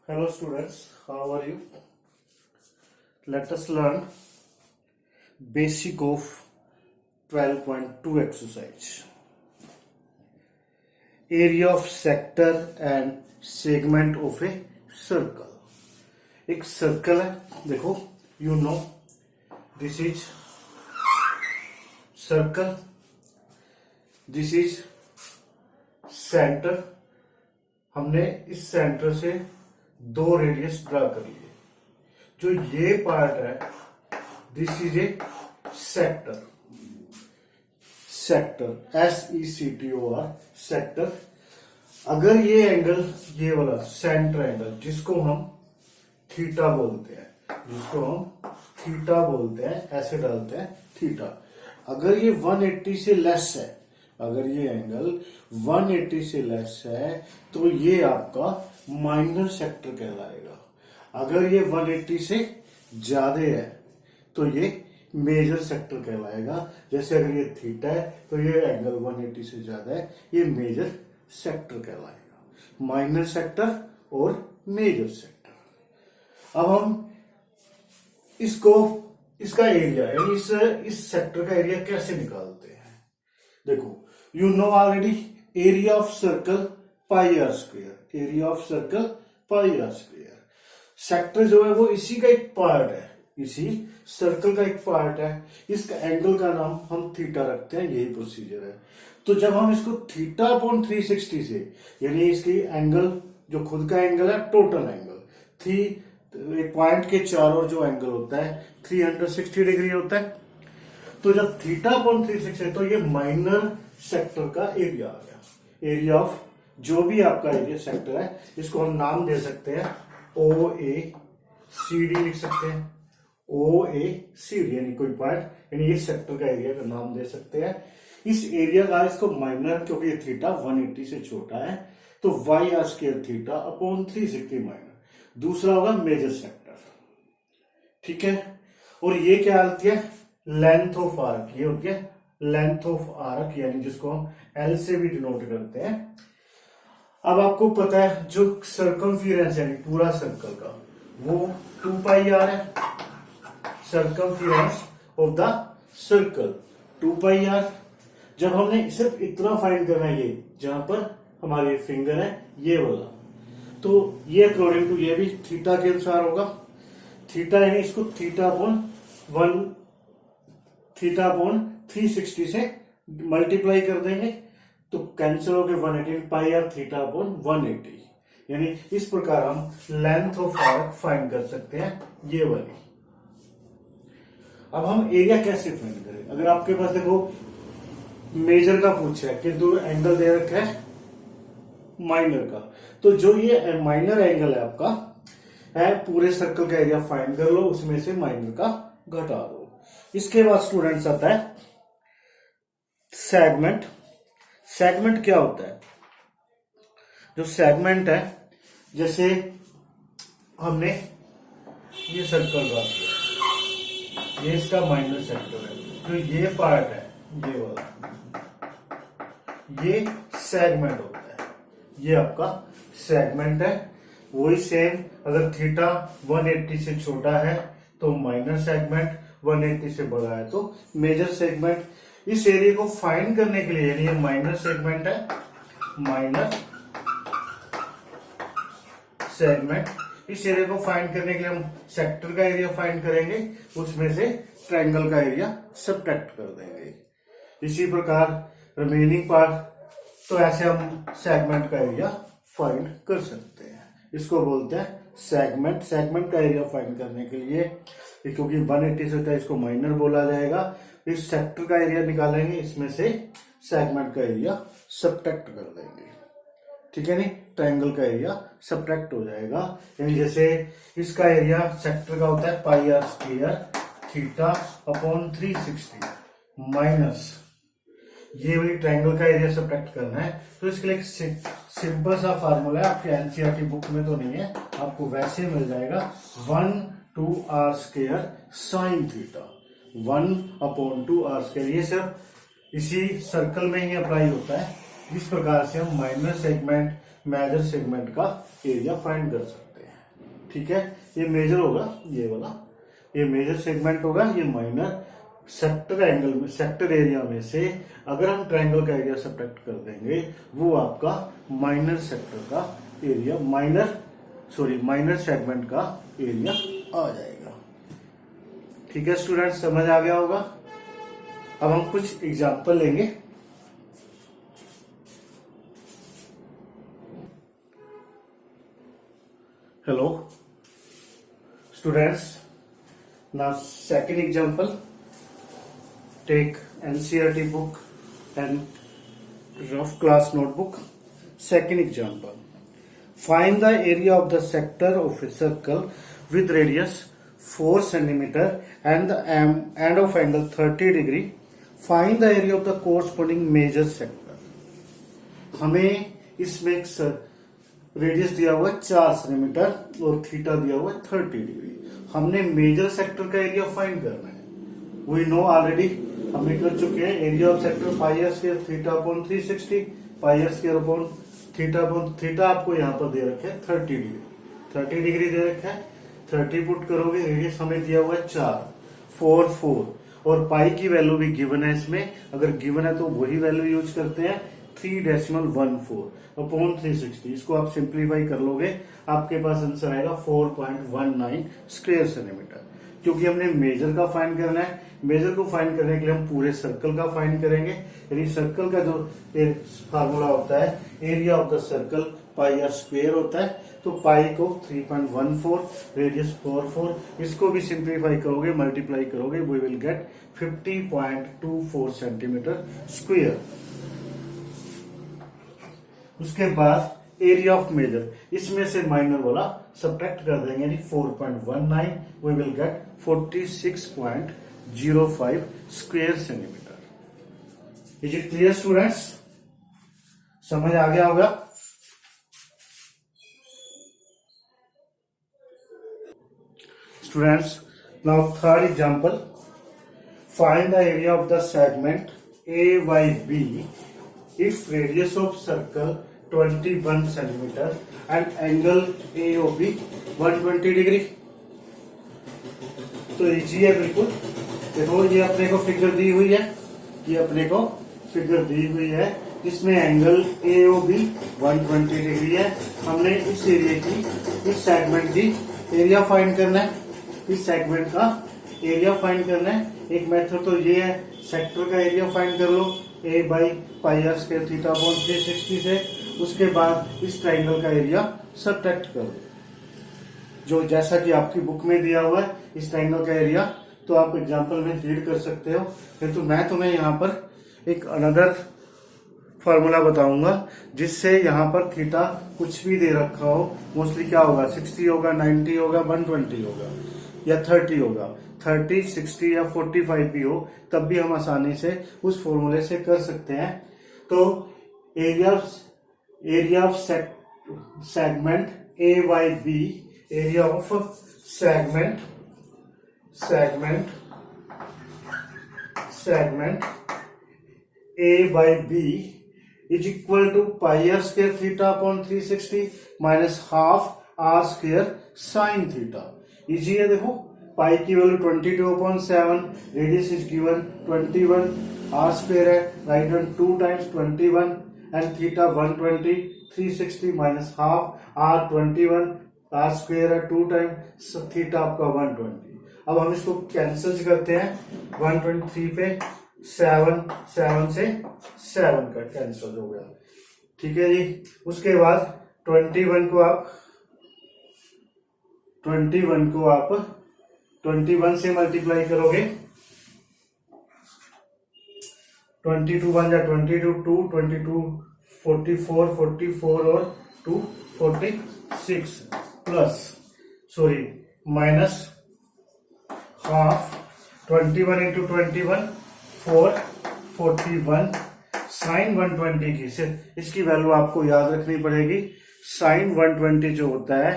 Hello students, how are you? Let us learn basic of 12.2 exercise. Area of sector and segment of a circle. एक circle है, देखो you know this is circle, this is center. हमने इस centre से दो radius draw कर लिए। जो ये पार्ट है this is A sector, sector SECTOR sector. अगर ये एंगल, ये वाला सेंटर एंगल जिसको हम थीटा बोलते हैं, ऐसे डालते हैं थीटा। अगर ये 180 से लेस है, अगर ये एंगल 180 से लेस है तो ये आपका माइनर सेक्टर कहलाएगा। अगर ये 180 से ज्यादा है तो ये मेजर सेक्टर कहलाएगा। जैसे अगर ये थीटा है तो ये एंगल 180 से ज्यादा है, ये मेजर सेक्टर कहलाएगा। माइनर सेक्टर और मेजर सेक्टर। अब हम इसका एरिया यानी इस सेक्टर का एरिया कैसे निकालते हैं? देखो, you know already area of circle pi r square, area of circle pi r square। Sector जो है वो इसी का एक पार्ट है, इसी सर्कल का एक पार्ट है। इसका एंगल का नाम हम थीटा रखते हैं, यही प्रोसीजर है। तो जब हम इसको थीटा अपॉन 360 से, यानी इसकी एंगल जो खुद का एंगल है, टोटल एंगल एक पॉइंट के चारों ओर जो एंगल होता है 360 डिग्री होता है। तो जब थीटा अपॉन 360 तो ये माइनर सेक्टर का एरिया आ गया। एरिया ऑफ जो भी आपका एरिया सेक्टर है, इसको हम नाम दे सकते हैं OACD लिख सकते हैं। OACD यानी कोई पॉइंट, यानी ये सेक्टर का एरिया का नाम दे सकते हैं। इस एरिया का इसको माइनर, क्योंकि ये थीटा 180 से छोटा है तो YR² थीटा अपॉन 360 माइनर। दूसरा होगा मेजर सेक्टर, ठीक है। और ये क्या आती है? Length of arc. ये होती है लेंथ ऑफ आर्क, यानी जिसको हम L से भी डिनोट करते हैं। अब आपको पता है जो सर्कमफिरेंस यानी पूरा सर्कल का वो 2 पाई r है। Circumference of the circle 2 pi r। जब हमने सिर्फ इतना फाइंड करना है, ये जहां पर हमारी फिंगर है ये वाला, तो ये अकॉर्डिंग टू ये भी थीटा के अनुसार होगा। थीटा यानी इसको थीटा अपॉन 360 से मल्टीप्लाई कर देंगे तो कैंसिल होकर 180 पाई आर थीटा अपॉन 180। यानी इस प्रकार हम लेंथ ऑफ आर्क फाइंड कर सकते हैं, ये वाली। अब हम एरिया कैसे फाइंड करें? अगर आपके पास देखो मेजर का पूछा है किंतु एंगल दे रखा है माइनर का, तो जो ये माइनर एंगल है आपका है, पूरे सर्कल का एरिया फाइंड कर लो, उसमें से माइनर का घटा दो। इसके बाद स्टूडेंट्स आता है सेगमेंट। सेगमेंट क्या होता है? जो सेगमेंट है, जैसे हमने ये सर्कल ड्रा किया, ये इसका माइनर सेक्टर है। जो ये पार्ट है, ये वाला, ये सेगमेंट होता है। ये आपका सेगमेंट है। वही सेम, अगर थीटा 180 से छोटा है तो माइनर सेगमेंट, 180 से बड़ा है तो मेजर सेगमेंट। इस एरिया को फाइंड करने के लिए, यानी ये माइनर सेगमेंट है, माइनर सेगमेंट, इस एरिया को फाइंड करने के लिए हम सेक्टर का एरिया फाइंड करेंगे, उसमें से ट्रायंगल का एरिया सब्ट्रैक्ट कर देंगे। इसी प्रकार रिमेनिंग पार्ट, तो ऐसे हम सेगमेंट का एरिया फाइंड कर सकते हैं। इसको बोलते हैं सेगमेंट। सेगमेंट का एरिया फाइंड करने के लिए, क्योंकि 180 से होता है, इसको माइनर बोला जाएगा। इस सेक्टर का एरिया निकालेंगे, इसमें से सेगमेंट का एरिया सब्ट्रैक्ट कर देंगे, ठीक है। नहीं, ट्रायंगल का एरिया सब्ट्रैक्ट हो जाएगा। यानी जैसे इसका एरिया सेक्टर का होता है pi r square theta upon 360 minus ये वाली ट्रायंगल का एरिया सब्ट्रैक्ट करना है। तो इसके लिए सिंपल सा फार्मूला है, आपके एनसीईआरटी बुक में तो नहीं है, आपको वैसे मिल जाएगा 1/2r² साइन थीटा, 1/2r²। ये सिर्फ इसी सर्कल में ही अप्लाई होता है। इस प्रकार से हम माइनर सेगमेंट, मेजर सेगमेंट का एरिया फाइंड कर सकते हैं। ठीक है, ये मेजर होगा, ये वाला ये मेजर सेगमेंट होगा, ये माइनर। सेक्टर एंगल में, सेक्टर एरिया में से अगर हम ट्रायंगल का एरिया सब्ट्रैक्ट कर देंगे, वो आपका माइनर सेक्टर का एरिया, माइनर सेगमेंट का एरिया आ जाएगा। ठीक है स्टूडेंट, समझ आ गया होगा। अब हम कुछ एग्जांपल लेंगे। Hello students, now second example, take NCERT book and rough class notebook. Second example, find the area of the sector of a circle with radius 4 centimeter and the end of angle 30 degree. Find the area of the corresponding major sector. हमें इसमें एक radius दिया हुआ है 4 centimetre और theta दिया हुआ है 30 डिग्री। हमने मेजर सेक्टर का एरिया फाइंड करना है। वी नो ऑलरेडी, हमने कर चुके हैं area of sector pi r square theta upon 360 pi r square upon theta upon theta आपको यहाँ पर दे रखा है 30 डिग्री, 30 डिग्री दे रखा है। 30 पुट करोगे, रेडियस हमें दिया हुआ है 4 और पाई की वैल्यू भी गिवन है इसमें। अगर गिवन है तो वही वैल्यू यूज करते हैं, 3.14 अपॉन 360। इसको आप सिंप्लीफाई कर लोगे, आपके पास आंसर आएगा 4.19 स्क्वायर सेंटीमीटर। क्योंकि हमने मेजर का फाइंड करना है, मेजर को फाइंड करने के लिए हम पूरे सर्कल का फाइंड करेंगे। यानी सर्कल का जो फार्मूला होता है, area of the circle pi r square होता है। तो पाई को 3.14, रेडियस 4, इसको भी सिंप्लीफाई करोगे, मल्टीप्लाई करोगे, we will get 50.24 centimetre square. उसके बाद एरिया ऑफ मेजर, इसमें से माइनर वाला सब्ट्रैक्ट कर देंगे, यानी 4.19, we will get 46.05 square centimetre. Is it clear students? समझ आ गया होगा। Students, now third example, find the area of the segment AYB if radius of circle 21 centimeter and angle AOB 120 degree. तो easy है बिल्कुल। देखो ये अपने को फिगर दी हुई है, ये अपने को फिगर दी हुई है, इसमें एंगल AOB 120 डिग्री है। हमने इस एरिया की, इस सेगमेंट की एरिया फाइंड करना है, इस सेगमेंट का एरिया फाइंड करना है। एक मेथड तो ये है, सेक्टर का एरिया फाइंड कर लो A by pi r square theta upon 360 से। उसके बाद इस ट्राइंगल का एरिया सब्ट्रैक्ट करो, जो जैसा कि आपकी बुक में दिया हुआ है इस ट्राइंगल का एरिया। तो आप एग्जांपल में रीड कर सकते हो। किंतु मैं तुम्हें यहाँ पर एक अनदर फॉर्मूला बताऊंगा, जिससे यहाँ पर थीटा कुछ भी दे रखा हो, मोस्टली क्या होगा, 60 होगा, 90 होगा, 120 होगा या 30 होगा, 30, 60 या 45 भी हो, तब भी हम आसानी से उस फॉर्मूले से कर सकते हैं। तो area of segment AYB, area of segment AYB is equal to pi r square theta upon 360 minus half r square sine theta. Easy है। देखो पाई की value 22/7, radius is given 21, r square है, right hand 2 times 21 and theta 120, 360 minus half r 21, r square है 2 times theta आपका 120। अब हम इसको cancel करते हैं, 123 पे 7 से 7 का कैंसिल हो गया। ठीक है जी। उसके बाद 21 को आप 21 से मल्टीप्लाई करोगे, 22 1 या 22, 2 22 44 और 2 46 plus minus half 21 into 21 441 sine 120 की। सिर्फ इसकी वैल्यू आपको याद रखनी पड़ेगी। साइन 120 जो होता है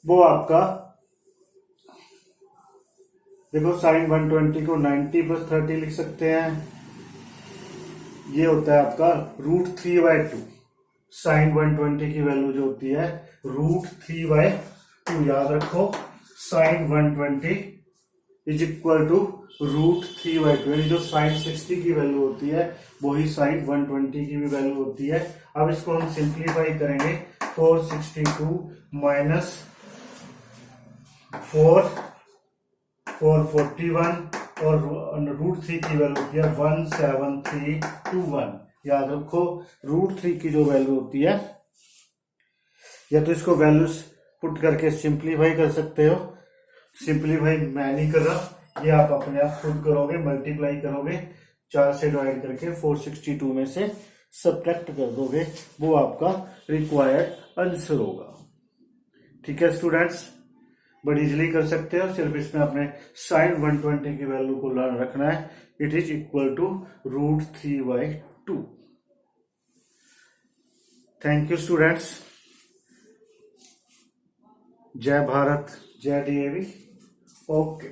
वो आपका, देखो साइन 120 को 90 + 30 लिख सकते हैं। ये होता है आपका √3/2। साइन 120 की वैल्यू जो होती है √3/2 2 याद रखो, साइन 120 इज इक्वल टू √3/2, यानी जो साइन 60 की वैल्यू होती है वही साइन 120 की भी वैल्यू होती है। अब इसको हम सिंप्लीफाई करेंगे, 462 माइनस 441 और √3 की वैल्यू होती है 17321। याद रखो, √3 की जो वैल्यू होती है, या तो इसको वैल्यूज पुट करके सिंप्लीफाई कर सकते हो, सिंप्लीफाई मैं नहीं कर रहा, ये आप अपने आप खुद करोगे, मल्टीप्लाई करोगे, 4 से डिवाइड करके 462 में से सब्ट्रैक्ट कर दोगे, वो आपका रिक्वायर्ड आंसर होगा। ठीक है स्टूडेंट्स, बड़ी इजीली कर सकते हो, सिर्फ इसमें अपने साइन 120 की वैल्यू को रखना है, it is equal to √3/2। Thank you students. जय भारत, जय डीएवी। ओके।